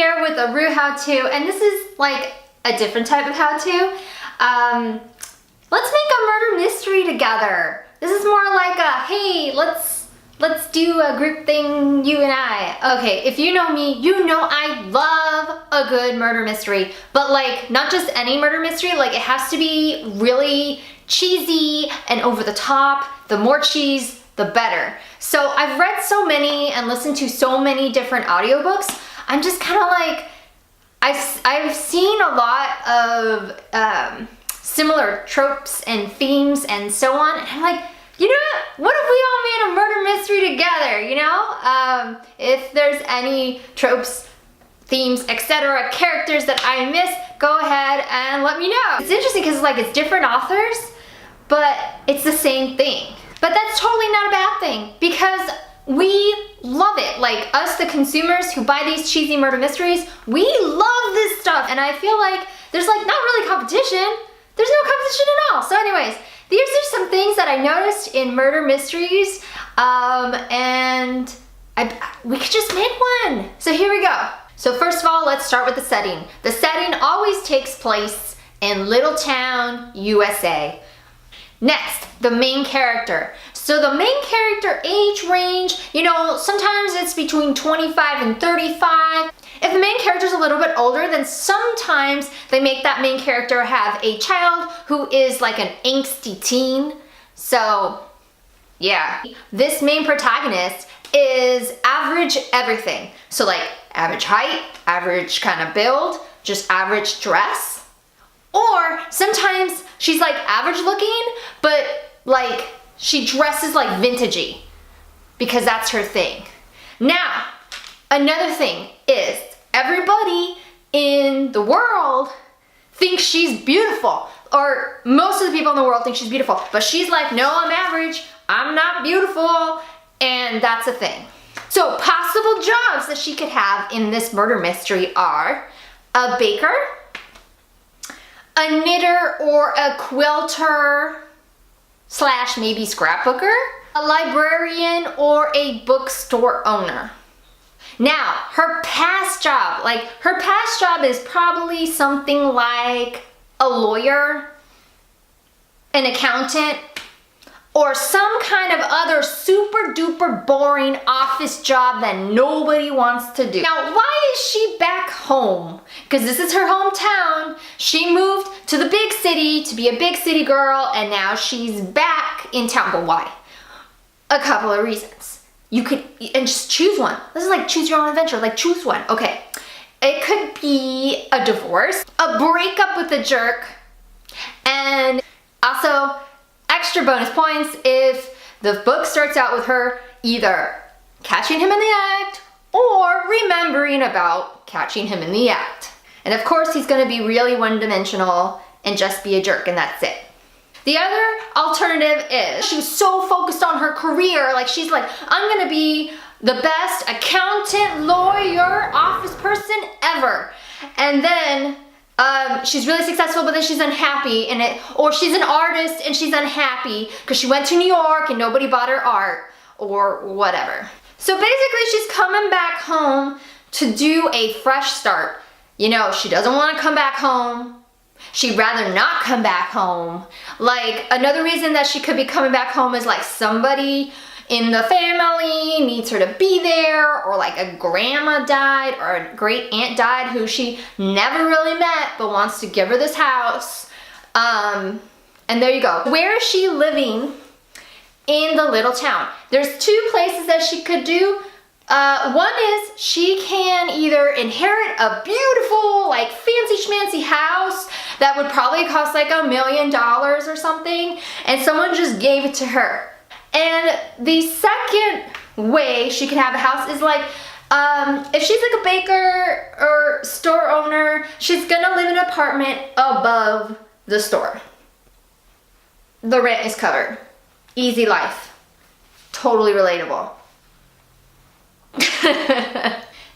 here with a real how-to, and this is like a different type of how-to. Let's make a murder mystery together. This is more like a, hey, let's do a group thing, you and I. Okay, if you know me, you know I love a good murder mystery, but like not just any murder mystery, like it has to be really cheesy and over the top. The more cheese, the better. So I've read so many and listened to so many different audiobooks. I'm just kind of like, I've seen a lot of similar tropes and themes and so on, and I'm like, you know what if we all made a murder mystery together, you know? If there's any tropes, themes, etc., characters that I miss, go ahead and let me know. It's interesting because like it's different authors, but it's the same thing. But that's totally not a bad thing because we love it. Like us, the consumers who buy these cheesy murder mysteries, we love this stuff. And I feel like there's like not really competition. There's no competition at all. So anyways, these are some things that I noticed in murder mysteries, and we could just make one. So here we go. So first of all, let's start with the setting. The setting always takes place in Little Town, USA. Next, the main character. So the main character age range, you know, sometimes it's between 25 and 35. If the main character is a little bit older, then sometimes they make that main character have a child who is like an angsty teen. So yeah, this main protagonist is average everything. So like average height, average kind of build, just average dress. Or sometimes she's like average looking, but like she dresses like vintagey because that's her thing. Now, another thing is everybody in the world thinks she's beautiful, or most of the people in the world think she's beautiful, but she's like, no, I'm average, I'm not beautiful, and that's a thing. So possible jobs that she could have in this murder mystery are a baker, a knitter or a quilter / maybe scrapbooker, a librarian, or a bookstore owner. Now, her past job is probably something like a lawyer, an accountant, or some kind of other super duper boring office job that nobody wants to do. Now, why is she back home? Because this is her hometown. She moved to the big city to be a big city girl, and now she's back in town. But why? A couple of reasons. You could, and just choose one. This is like choose your own adventure, like choose one. Okay, it could be a divorce, a breakup with a jerk, and also extra bonus points if the book starts out with her either catching him in the act or remembering about catching him in the act. And of course, he's gonna be really one-dimensional and just be a jerk, and that's it. The other alternative is she's so focused on her career, like she's like, I'm gonna be the best accountant, lawyer, office person ever. And then she's really successful, but then she's unhappy in it. Or she's an artist and she's unhappy because she went to New York and nobody bought her art or whatever. So basically she's coming back home to do a fresh start. You know, she doesn't want to come back home. She'd rather not come back home. Like, another reason that she could be coming back home is like somebody in the family needs her to be there, or like a grandma died or a great aunt died who she never really met but wants to give her this house. And there you go. Where is she living in the little town? There's two places that she could do. One is she can either inherit a beautiful, like fancy schmancy house that would probably cost like $1 million or something, and someone just gave it to her. And the second way she can have a house is like, if she's like a baker or store owner, she's gonna live in an apartment above the store. The rent is covered. Easy life. Totally relatable.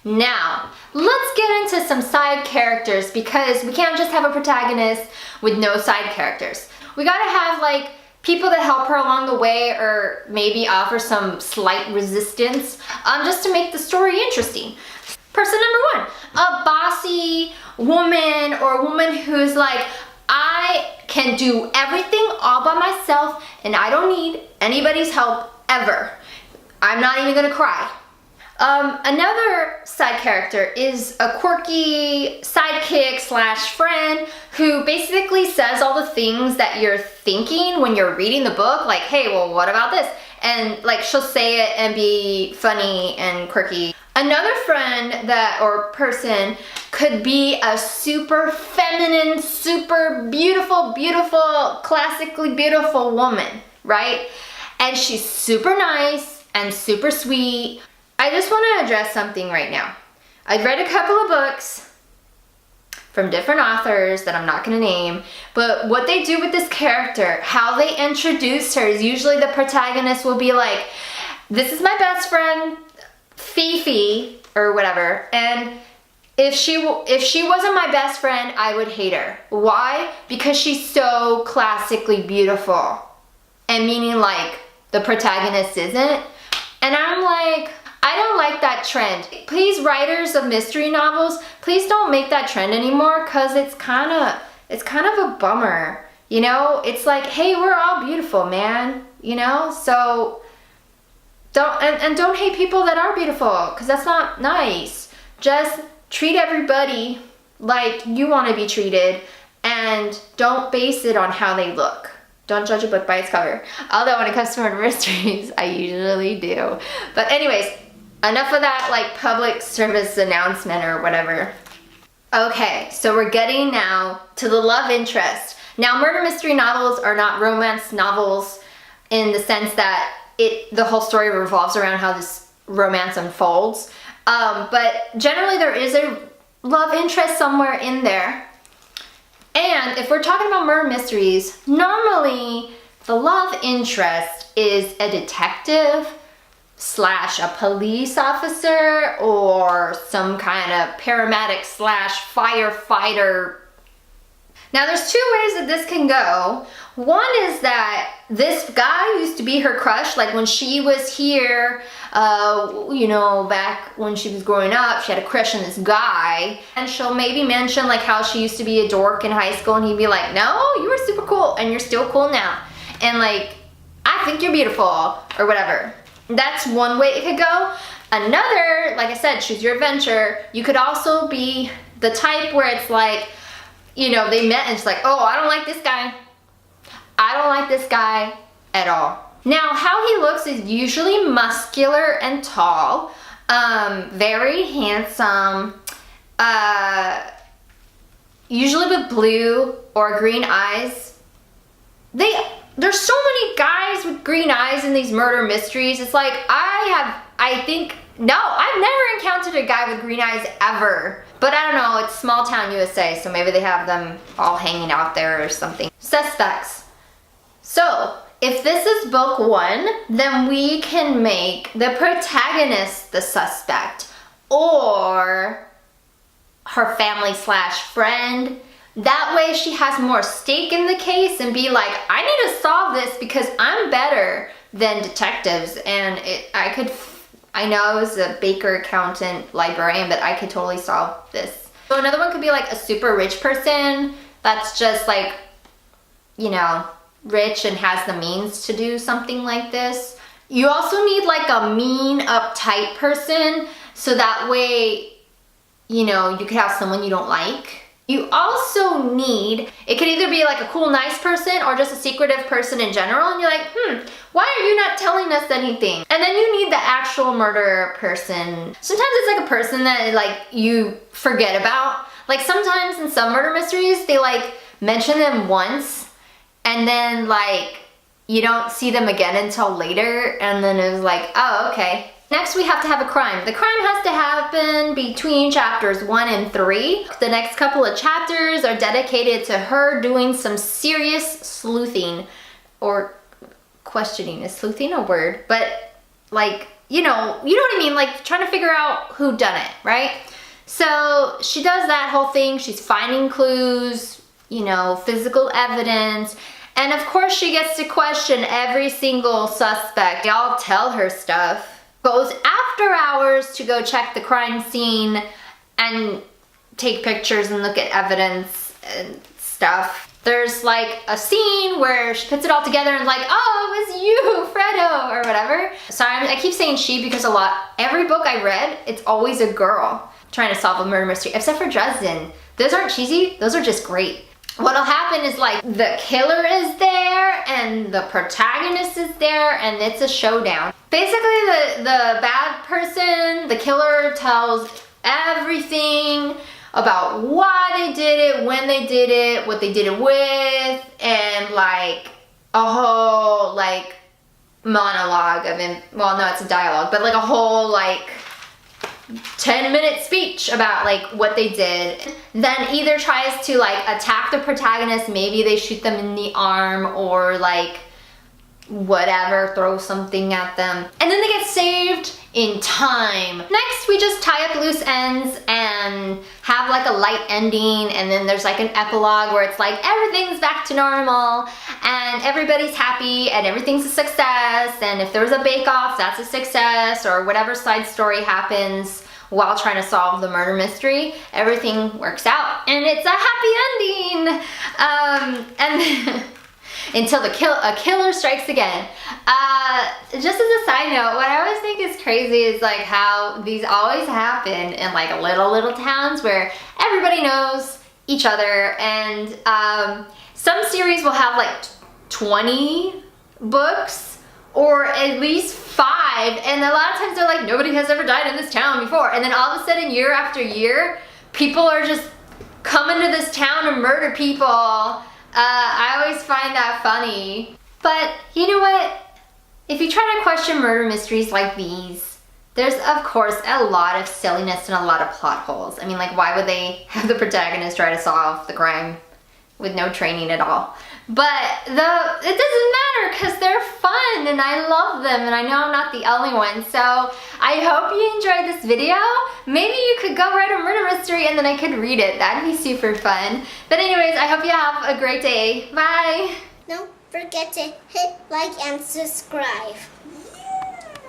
Now, let's get into some side characters because we can't just have a protagonist with no side characters. We gotta have like people that help her along the way, or maybe offer some slight resistance, just to make the story interesting. Person number 1, a bossy woman or a woman who's like, I can do everything all by myself and I don't need anybody's help ever. I'm not even gonna cry. Another side character is a quirky sidekick slash friend who basically says all the things that you're thinking when you're reading the book, like, hey, well, what about this? And like, she'll say it and be funny and quirky. Another friend or person could be a super feminine, super beautiful, classically beautiful woman, right? And she's super nice and super sweet. I just want to address something right now. I've read a couple of books from different authors that I'm not going to name, but what they do with this character, how they introduce her, is usually the protagonist will be like, this is my best friend, Fifi, or whatever, and if she wasn't my best friend, I would hate her. Why? Because she's so classically beautiful. And meaning like the protagonist isn't. And I'm like, I don't like that trend. Please, writers of mystery novels, please don't make that trend anymore, because it's kind of a bummer. You know, it's like, hey, we're all beautiful, man. You know, so don't hate people that are beautiful, because that's not nice. Just treat everybody like you want to be treated, and don't base it on how they look. Don't judge a book by its cover. Although when it comes to murder mysteries, I usually do. But anyways, enough of that like public service announcement or whatever. Okay, so we're getting now to the love interest. Now, murder mystery novels are not romance novels in the sense that the whole story revolves around how this romance unfolds. But generally there is a love interest somewhere in there. And if we're talking about murder mysteries, normally the love interest is a detective slash a police officer or some kind of paramedic slash firefighter. Now there's two ways that this can go. One is that this guy used to be her crush, like when she was here, you know, back when she was growing up, she had a crush on this guy, and she'll maybe mention like how she used to be a dork in high school, and he'd be like, no, you were super cool, and you're still cool now, and like, I think you're beautiful, or whatever. That's one way it could go. Another, like I said, choose your adventure. You could also be the type where it's like, you know, they met and it's like, oh, I don't like this guy. I don't like this guy at all. Now, how he looks is usually muscular and tall, very handsome, usually with blue or green eyes. There's so many guys with green eyes in these murder mysteries. It's like, I've never encountered a guy with green eyes ever. But I don't know, it's small town USA, so maybe they have them all hanging out there or something. Suspects. So, if this is book 1, then we can make the protagonist the suspect, or her family slash friend. That way she has more stake in the case and be like, I need to solve this because I'm better than detectives, and I know I was a baker, accountant, librarian, but I could totally solve this. So another one could be like a super rich person that's just like, you know, rich and has the means to do something like this. You also need like a mean, uptight person, so that way, you know, you could have someone you don't like. You also need, it could either be like a cool, nice person or just a secretive person in general, and you're like, why are you not telling us anything? And then you need the actual murder person. Sometimes it's like a person that like you forget about. Like sometimes in some murder mysteries, they like mention them once and then like you don't see them again until later, and then it was like, oh, okay. Next, we have to have a crime. The crime has to happen between chapters 1 and 3. The next couple of chapters are dedicated to her doing some serious sleuthing, or questioning. Is sleuthing a word? But like, you know what I mean? Like trying to figure out who done it, right? So she does that whole thing. She's finding clues, you know, physical evidence. And of course she gets to question every single suspect. They all tell her stuff. goes after hours to go check the crime scene and take pictures and look at evidence and stuff. There's like a scene where she puts it all together and like, oh, it was you, Fredo, or whatever. Sorry, I keep saying she because every book I read, it's always a girl trying to solve a murder mystery, except for Dresden. Those aren't cheesy, those are just great. What'll happen is like the killer is there and the protagonist is there and it's a showdown. Basically the bad person, the killer tells everything about why they did it, when they did it, what they did it with, and like a whole like monologue of well, no, it's a dialogue, but like a whole like 10-minute speech about like what they did. Then either tries to like attack the protagonist, maybe they shoot them in the arm or like whatever, throw something at them, and then they get saved in time. Next, we just tie up loose ends and have like a light ending, and then there's like an epilogue where it's like everything's back to normal and everybody's happy and everything's a success, and if there was a bake-off, that's a success, or whatever side story happens while trying to solve the murder mystery, everything works out and it's a happy ending. And until a killer strikes again. Just as a side note, what I always think is crazy is like how these always happen in like little towns where everybody knows each other, and some series will have like 20 books or at least 5, and a lot of times they're like, nobody has ever died in this town before, and then all of a sudden year after year people are just coming to this town to murder people. I always find that funny. But you know what? If you try to question murder mysteries like these, there's of course a lot of silliness and a lot of plot holes. I mean, like, why would they have the protagonist try to solve the crime with no training at all? But it doesn't matter because they're fun and I love them, and I know I'm not the only one. So I hope you enjoyed this video. Maybe you could go write a murder mystery and then I could read it. That'd be super fun. But anyways, I hope you have a great day. Bye. Don't forget to hit like and subscribe.